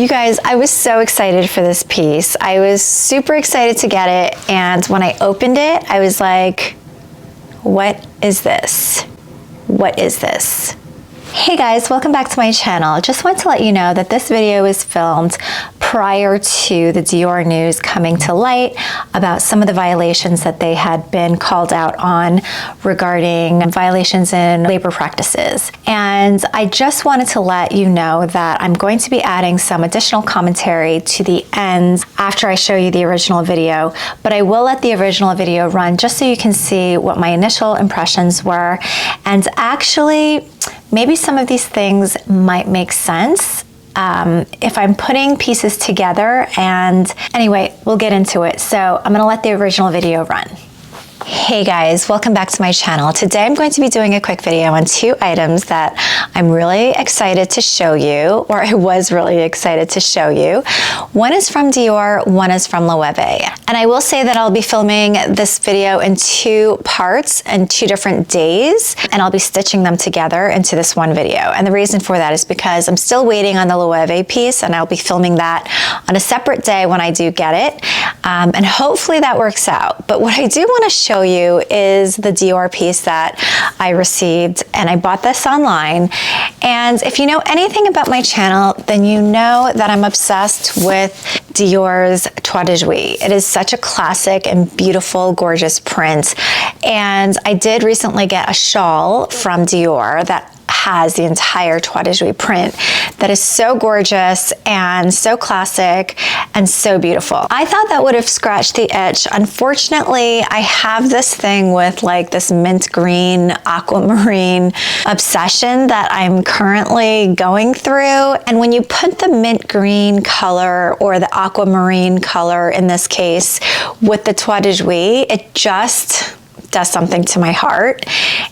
You guys, I was so excited for this piece. I was super excited to get it, and when I opened it, I was like, what is this? What is this? Hey guys, welcome back to my channel. Just want to let you know that this video was filmed prior to the Dior news coming to light about some of the violations that they had been called out on regarding violations in labor practices. And I just wanted to let you know that I'm going to be adding some additional commentary to the end after I show you the original video, but I will let the original video run just so you can see what my initial impressions were. And actually, maybe some of these things might make sense if I'm putting pieces together. And anyway, we'll get into it. So I'm gonna let the original video run. Hey guys, welcome back to my channel. Today I'm going to be doing a quick video on two items that I'm really excited to show you, or I was really excited to show you. One is from Dior, one is from Loewe. And I will say that I'll be filming this video in two parts and 2 different days, and I'll be stitching them together into this one video. And the reason for that is because I'm still waiting on the Loewe piece, and I'll be filming that on a separate day when I do get it. And hopefully that works out. But what I do want to show you is the Dior piece that I received, and I bought this online. And if you know anything about my channel, then you know that I'm obsessed with Dior's Toit de Jouy. It is such a classic and beautiful, gorgeous print. And I did recently get a shawl from Dior that has the entire Toit de Jouy print that is so gorgeous and so classic and so beautiful. I thought that would have scratched the itch. Unfortunately, I have this thing with like this mint green aquamarine obsession that I'm currently going through. And when you put the mint green color or the aquamarine color in this case with the Toit de Jouy, it just does something to my heart,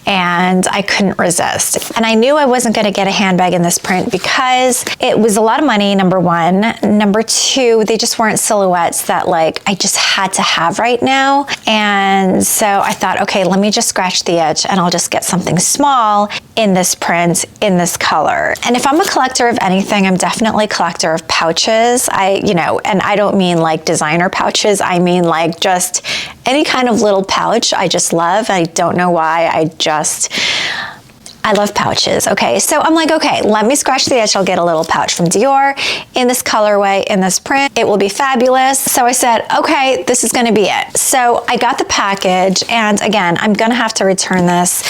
and I couldn't resist. And I knew I wasn't gonna get a handbag in this print because it was a lot of money, number one. Number two, they just weren't silhouettes that like I just had to have right now. And so I thought, okay, let me just scratch the itch and I'll just get something small in this print, in this color. And if I'm a collector of anything, I'm definitely a collector of pouches. And I don't mean like designer pouches, I mean like just any kind of little pouch I just love. I don't know why, I love pouches, okay? So I'm like, okay, let me scratch the itch. I'll get a little pouch from Dior in this colorway, in this print. It will be fabulous. So I said, okay, this is gonna be it. So I got the package, and again, I'm gonna have to return this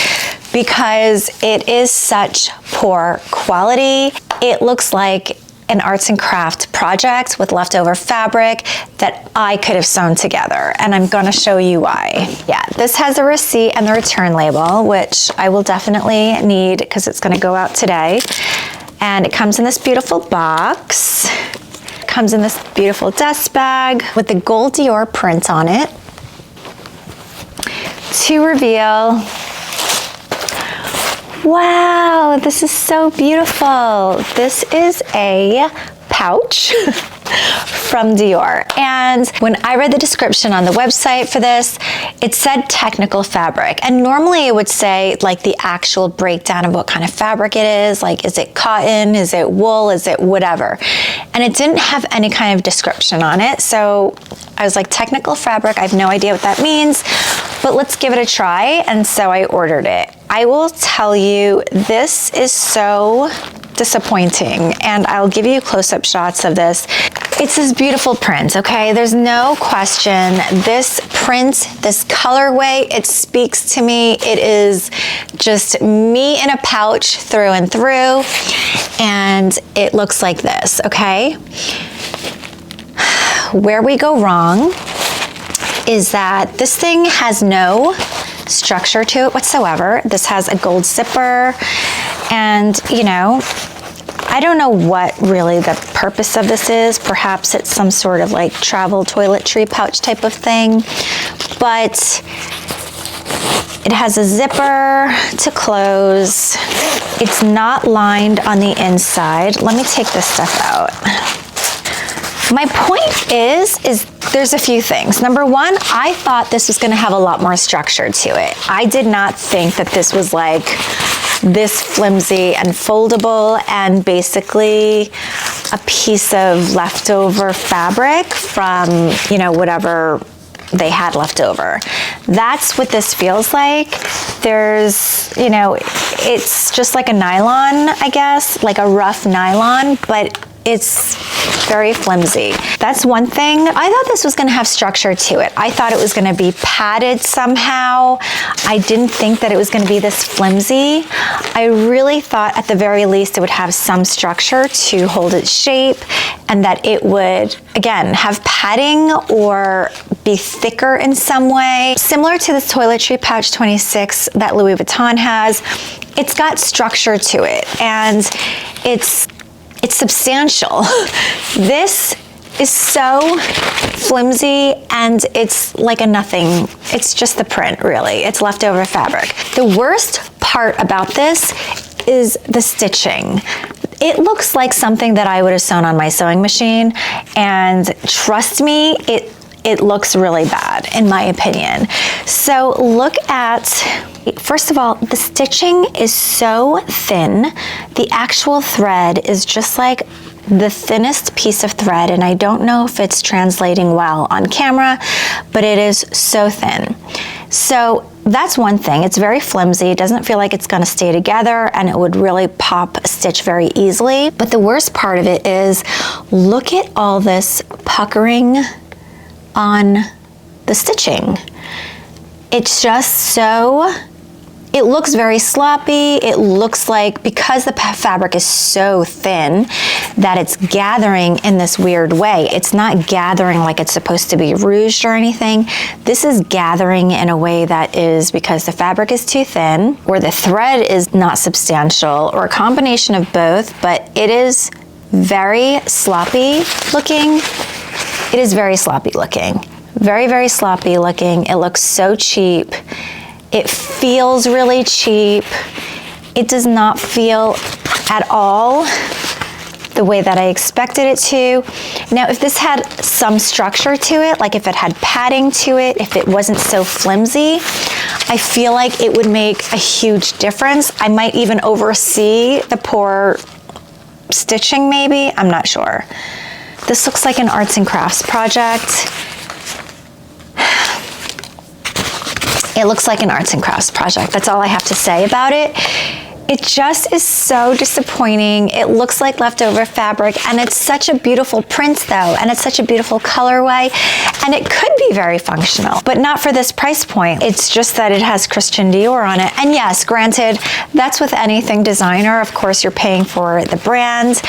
because it is such poor quality. It looks like an arts and craft project with leftover fabric that I could have sewn together, and I'm gonna show you why. Yeah, this has a receipt and the return label, which I will definitely need because it's gonna go out today. And it comes in this beautiful box. It comes in this beautiful dust bag with the gold Dior print on it. To reveal, wow, this is so beautiful. This is a pouch from Dior. And when I read the description on the website for this, it said technical fabric. And normally it would say like the actual breakdown of what kind of fabric it is. Like, is it cotton? Is it wool? Is it whatever? And it didn't have any kind of description on it. So I was like, technical fabric, I have no idea what that means, but let's give it a try. And so I ordered it. I will tell you, this is so disappointing, and I'll give you close-up shots of this. It's this beautiful print, okay? There's no question. This print, this colorway, it speaks to me. It is just me in a pouch through and through, and it looks like this, okay? Where we go wrong is that this thing has no structure to it whatsoever. This has a gold zipper, and I don't know what really the purpose of this is. Perhaps it's some sort of like travel toiletry pouch type of thing, but it has a zipper to close. It's not lined on the inside. Let me take this stuff out. My point is there's a few things. Number one, I thought this was gonna have a lot more structure to it. I did not think that this was like this flimsy and foldable and basically a piece of leftover fabric from, you know, whatever they had left over. That's what this feels like. There's, you know, it's just like a nylon, I guess, like a rough nylon, but it's very flimsy. That's one thing. I thought this was gonna have structure to it. I thought it was gonna be padded somehow. I didn't think that it was gonna be this flimsy. I really thought at the very least it would have some structure to hold its shape and that it would, again, have padding or be thicker in some way. Similar to the toiletry pouch 26 that Louis Vuitton has, it's got structure to it and it's substantial. This is so flimsy and it's like a nothing. It's just the print, really. It's leftover fabric. The worst part about this is the stitching. It looks like something that I would have sewn on my sewing machine, and trust me, it looks really bad in my opinion. So look at, first of all, the stitching is so thin. The actual thread is just like the thinnest piece of thread, and I don't know if it's translating well on camera, but it is so thin. So that's one thing. It's very flimsy. It doesn't feel like it's gonna stay together, and it would really pop a stitch very easily. But the worst part of it is, look at all this puckering on the stitching. It's just so, it looks very sloppy. It looks like, because the fabric is so thin, that it's gathering in this weird way. It's not gathering like it's supposed to be ruched or anything. This is gathering in a way that is because the fabric is too thin, or the thread is not substantial, or a combination of both, but it is very sloppy looking. It is very sloppy looking. Very, very sloppy looking. It looks so cheap. It feels really cheap. It does not feel at all the way that I expected it to. Now, if this had some structure to it, like if it had padding to it, if it wasn't so flimsy, I feel like it would make a huge difference. I might even oversee the poor stitching maybe, I'm not sure. This looks like an arts and crafts project. It looks like an arts and crafts project. That's all I have to say about it. It just is so disappointing. It looks like leftover fabric, and it's such a beautiful print though, and it's such a beautiful colorway, and it could be very functional, but not for this price point. It's just that it has Christian Dior on it. And yes, granted, that's with anything designer. Of course, you're paying for the brand.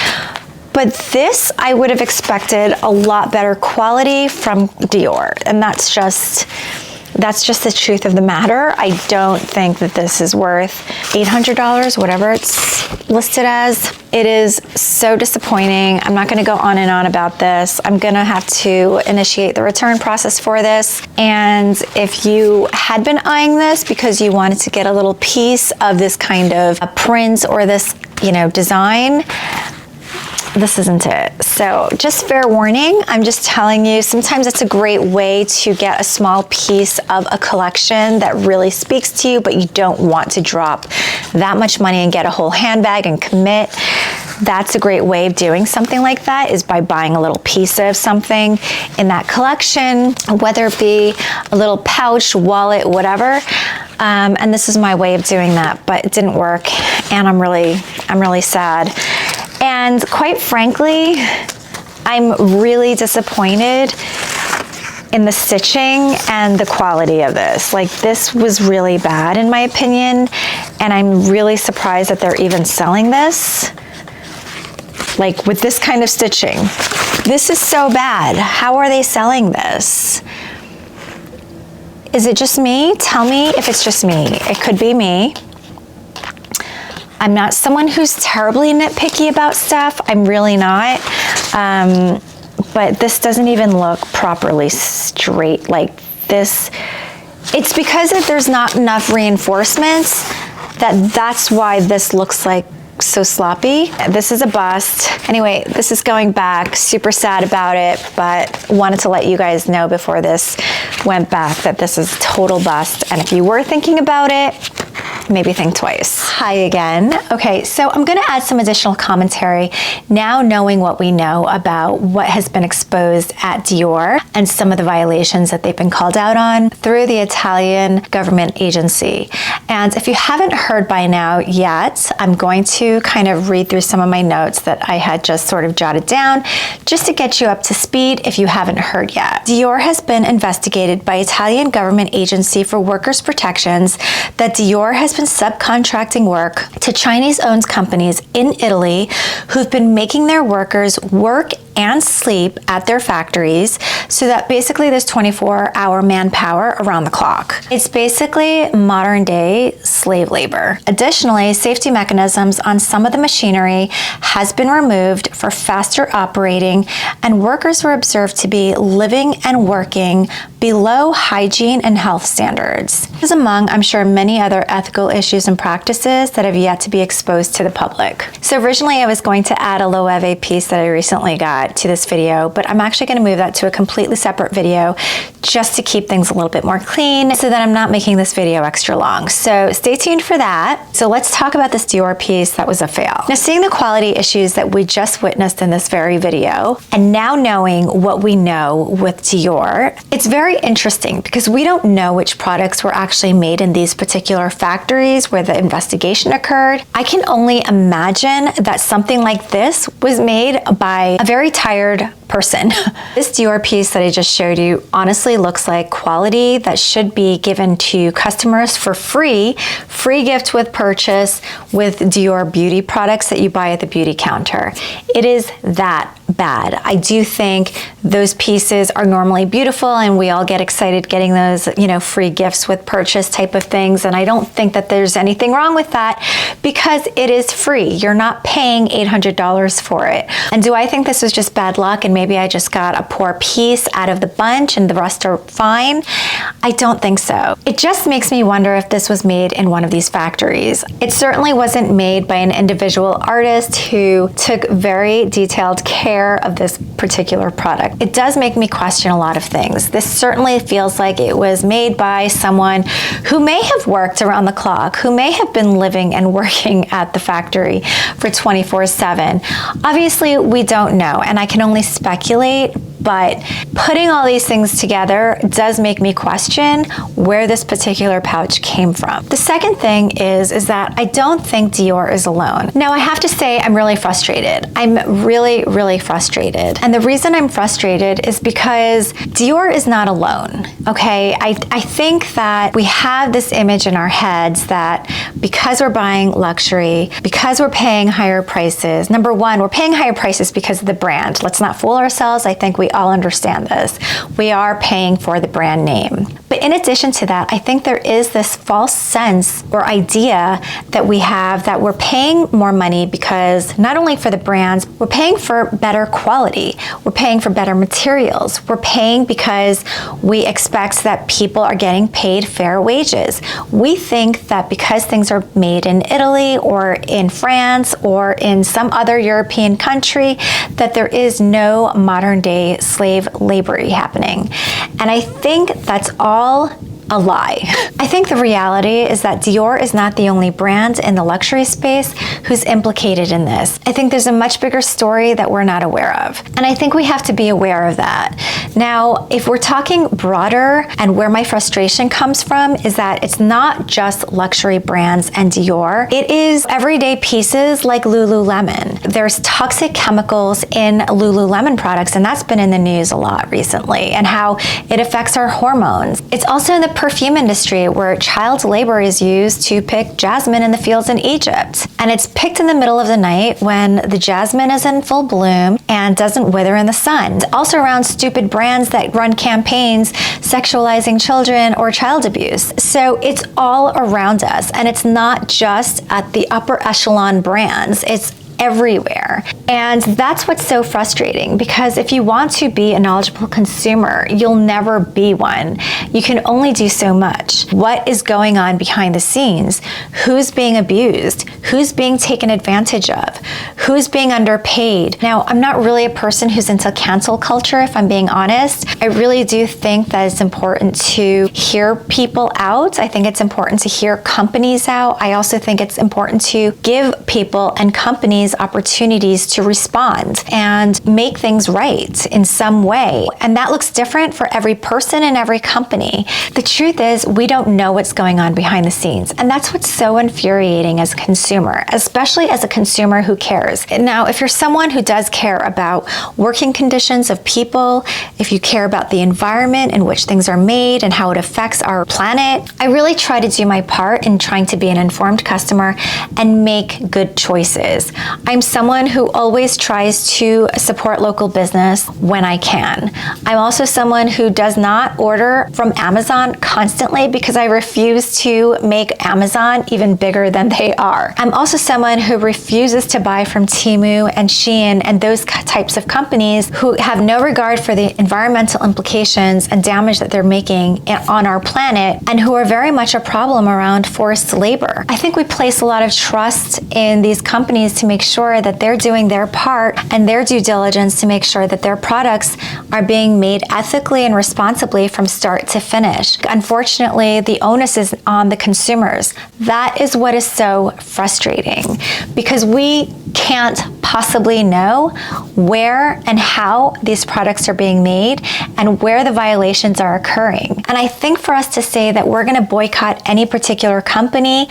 But this, I would have expected a lot better quality from Dior, and that's just the truth of the matter. I don't think that this is worth $800, whatever it's listed as. It is so disappointing. I'm not gonna go on and on about this. I'm gonna have to initiate the return process for this. And if you had been eyeing this because you wanted to get a little piece of this kind of a print or this, you know, design, this isn't it. So just fair warning, I'm just telling you, sometimes it's a great way to get a small piece of a collection that really speaks to you, but you don't want to drop that much money and get a whole handbag and commit. That's a great way of doing something like that, is by buying a little piece of something in that collection, whether it be a little pouch, wallet, whatever. And this is my way of doing that, but it didn't work, and I'm really sad. And quite frankly, I'm really disappointed in the stitching and the quality of this. Like, this was really bad in my opinion, and I'm really surprised that they're even selling this, like with this kind of stitching. This is so bad. How are they selling this? Is it just me? Tell me if it's just me. It could be me. I'm not someone who's terribly nitpicky about stuff. I'm really not. But this doesn't even look properly straight like this. It's because there's not enough reinforcements that's why this looks like so sloppy. This is a bust. Anyway, this is going back, super sad about it, but wanted to let you guys know before this went back that this is a total bust. And if you were thinking about it, maybe think twice. Hi again. Okay, so I'm gonna add some additional commentary now knowing what we know about what has been exposed at Dior and some of the violations that they've been called out on through the Italian government agency. And if you haven't heard by now yet, I'm going to kind of read through some of my notes that I had just sort of jotted down just to get you up to speed if you haven't heard yet. Dior has been investigated by Italian government agency for workers' protections that Dior has been subcontracting work to Chinese-owned companies in Italy who've been making their workers work and sleep at their factories so that basically there's 24-hour manpower around the clock. It's basically modern day slave labor. Additionally, safety mechanisms on some of the machinery has been removed for faster operating, and workers were observed to be living and working below hygiene and health standards. This is among, I'm sure, many other ethical issues and practices that have yet to be exposed to the public. So originally I was going to add a Loewe piece that I recently got to this video, but I'm actually going to move that to a completely separate video just to keep things a little bit more clean so that I'm not making this video extra long. So stay tuned for that. So let's talk about this Dior piece that was a fail. Now, seeing the quality issues that we just witnessed in this very video, and now knowing what we know with Dior, it's very interesting because we don't know which products were actually made in these particular factories where the investigation occurred. I can only imagine that something like this was made by a very tired person. This Dior piece that I just showed you honestly looks like quality that should be given to customers for free gift with purchase with Dior beauty products that you buy at the beauty counter. It is that bad. I do think those pieces are normally beautiful and we all get excited getting those, free gifts with purchase type of things. And I don't think that there's anything wrong with that because it is free. You're not paying $800 for it. And do I think this is just bad luck and maybe I just got a poor piece out of the bunch and the rest are fine? I don't think so. It just makes me wonder if this was made in one of these factories. It certainly wasn't made by an individual artist who took very detailed care of this particular product. It does make me question a lot of things. This certainly feels like it was made by someone who may have worked around the clock, who may have been living and working at the factory for 24/7. Obviously, we don't know, and I can only speculate, but putting all these things together does make me question where this particular pouch came from. The second thing is that I don't think Dior is alone. Now, I have to say I'm really frustrated. I'm really, really frustrated. And the reason I'm frustrated is because Dior is not alone, okay? I think that we have this image in our heads that because we're buying luxury, because we're paying higher prices, number one, we're paying higher prices because of the brand. Let's not fool ourselves. I think we all understand this. We are paying for the brand name. But in addition to that, I think there is this false sense or idea that we have that we're paying more money because not only for the brands, we're paying for better quality. We're paying for better materials. We're paying because we expect that people are getting paid fair wages. We think that because things are made in Italy or in France or in some other European country, that there is no modern day slave labor happening. And I think that's all a lie. I think the reality is that Dior is not the only brand in the luxury space who's implicated in this. I think there's a much bigger story that we're not aware of. And I think we have to be aware of that. Now, if we're talking broader and where my frustration comes from is that it's not just luxury brands and Dior. It is everyday pieces like Lululemon. There's toxic chemicals in Lululemon products, and that's been in the news a lot recently, and how it affects our hormones. It's also in the perfume industry where child labor is used to pick jasmine in the fields in Egypt. And it's picked in the middle of the night when the jasmine is in full bloom and doesn't wither in the sun. It's also around stupid brands that run campaigns sexualizing children or child abuse. So it's all around us, and it's not just at the upper echelon brands. It's everywhere. And that's what's so frustrating, because if you want to be a knowledgeable consumer, you'll never be one. You can only do so much. What is going on behind the scenes? Who's being abused? Who's being taken advantage of? Who's being underpaid? Now, I'm not really a person who's into cancel culture, if I'm being honest. I really do think that it's important to hear people out. I think it's important to hear companies out. I also think it's important to give people and companies opportunities to respond and make things right in some way. And that looks different for every person and every company. The truth is, we don't know what's going on behind the scenes. And that's what's so infuriating as a consumer, especially as a consumer who cares. Now, if you're someone who does care about working conditions of people, if you care about the environment in which things are made and how it affects our planet, I really try to do my part in trying to be an informed customer and make good choices. I'm someone who always tries to support local business when I can. I'm also someone who does not order from Amazon constantly because I refuse to make Amazon even bigger than they are. I'm also someone who refuses to buy from Temu and Shein and those types of companies who have no regard for the environmental implications and damage that they're making on our planet, and who are very much a problem around forced labor. I think we place a lot of trust in these companies to make sure that they're doing their part and their due diligence to make sure that their products are being made ethically and responsibly from start to finish. Unfortunately, the onus is on the consumers. That is what is so frustrating, because we can't possibly know where and how these products are being made and where the violations are occurring. And I think for us to say that we're going to boycott any particular company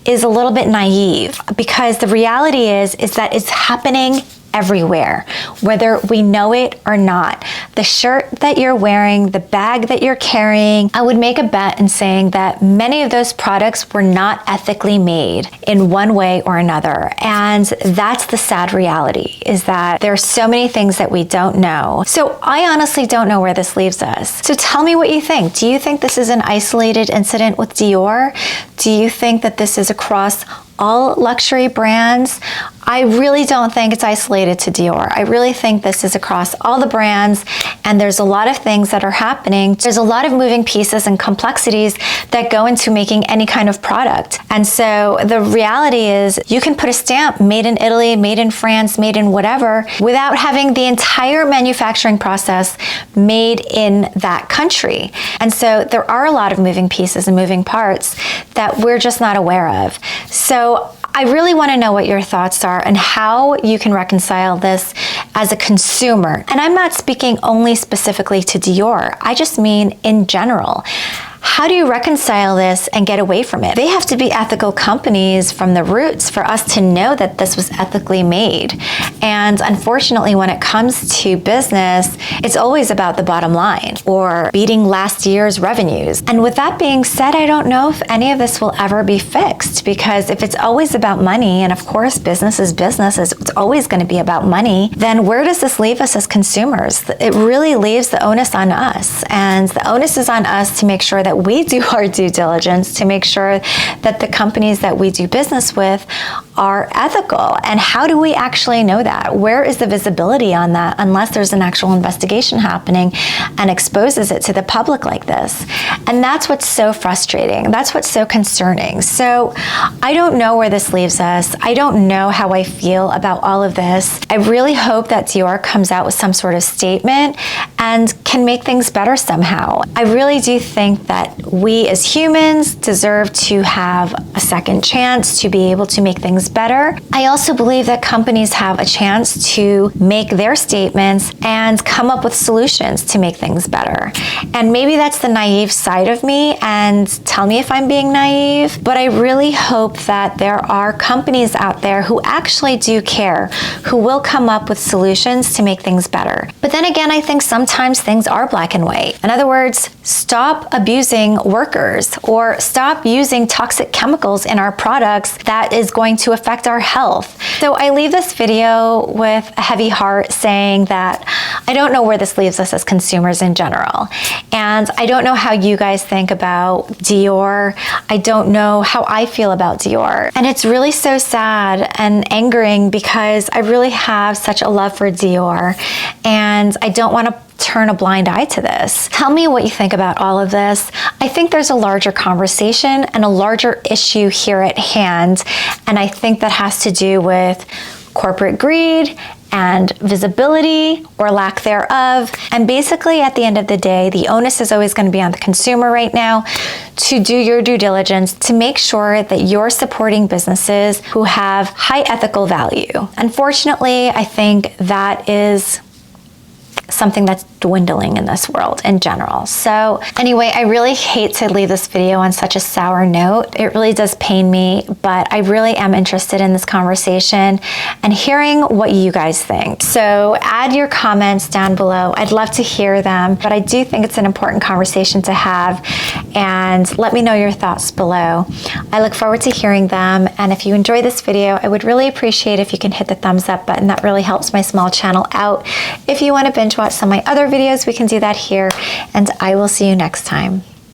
is a little bit naive, because the reality is that it's happening everywhere, whether we know it or not. The shirt that you're wearing, the bag that you're carrying, I would make a bet in saying that many of those products were not ethically made in one way or another. And that's the sad reality, is that there are so many things that we don't know. So I honestly don't know where this leaves us. So tell me what you think. Do you think this is an isolated incident with Dior? Do you think that this is across all luxury brands? I really don't think it's isolated to Dior. I really think this is across all the brands, and there's a lot of things that are happening. There's a lot of moving pieces and complexities that go into making any kind of product. And so the reality is, you can put a stamp made in Italy, made in France, made in whatever, without having the entire manufacturing process made in that country. And so there are a lot of moving pieces and moving parts that we're just not aware of. So I really want to know what your thoughts are and how you can reconcile this as a consumer. And I'm not speaking only specifically to Dior. I just mean in general. How do you reconcile this and get away from it? They have to be ethical companies from the roots for us to know that this was ethically made. And unfortunately, when it comes to business, it's always about the bottom line or beating last year's revenues. And with that being said, I don't know if any of this will ever be fixed, because if it's always about money, and of course business is business, it's always going to be about money, then where does this leave us as consumers? It really leaves the onus on us. And the onus is on us to make sure that we do our due diligence to make sure that the companies that we do business with are ethical. And how do we actually know that? Where is the visibility on that, unless there's an actual investigation happening and exposes it to the public like this? And that's what's so frustrating. That's what's so concerning. So I don't know where this leaves us. I don't know how I feel about all of this. I really hope that Dior comes out with some sort of statement and can make things better somehow. I really do think that we as humans deserve to have a second chance to be able to make things better. I also believe that companies have a chance to make their statements and come up with solutions to make things better. And maybe that's the naive side of me, and tell me if I'm being naive, but I really hope that there are companies out there who actually do care, who will come up with solutions to make things better. But then again, I think sometimes things are black and white. In other words, stop abusing workers or stop using toxic chemicals in our products that is going to affect our health. So I leave this video with a heavy heart, saying that I don't know where this leaves us as consumers in general. And I don't know how you guys think about Dior. I don't know how I feel about Dior. And it's really so sad and angering because I really have such a love for Dior, and I don't want to turn a blind eye to this. Tell me what you think about all of this. I think there's a larger conversation and a larger issue here at hand, and I think that has to do with corporate greed and visibility or lack thereof. And basically at the end of the day, the onus is always going to be on the consumer right now to do your due diligence to make sure that you're supporting businesses who have high ethical value. Unfortunately, I think that is something that's dwindling in this world in general. So anyway, I really hate to leave this video on such a sour note. It really does pain me, but I really am interested in this conversation and hearing what you guys think. So add your comments down below. I'd love to hear them, but I do think it's an important conversation to have, and let me know your thoughts below. I look forward to hearing them, and if you enjoy this video, I would really appreciate if you can hit the thumbs up button. That really helps my small channel out. If you want to binge watch some of my other videos, we can do that here, and I will see you next time.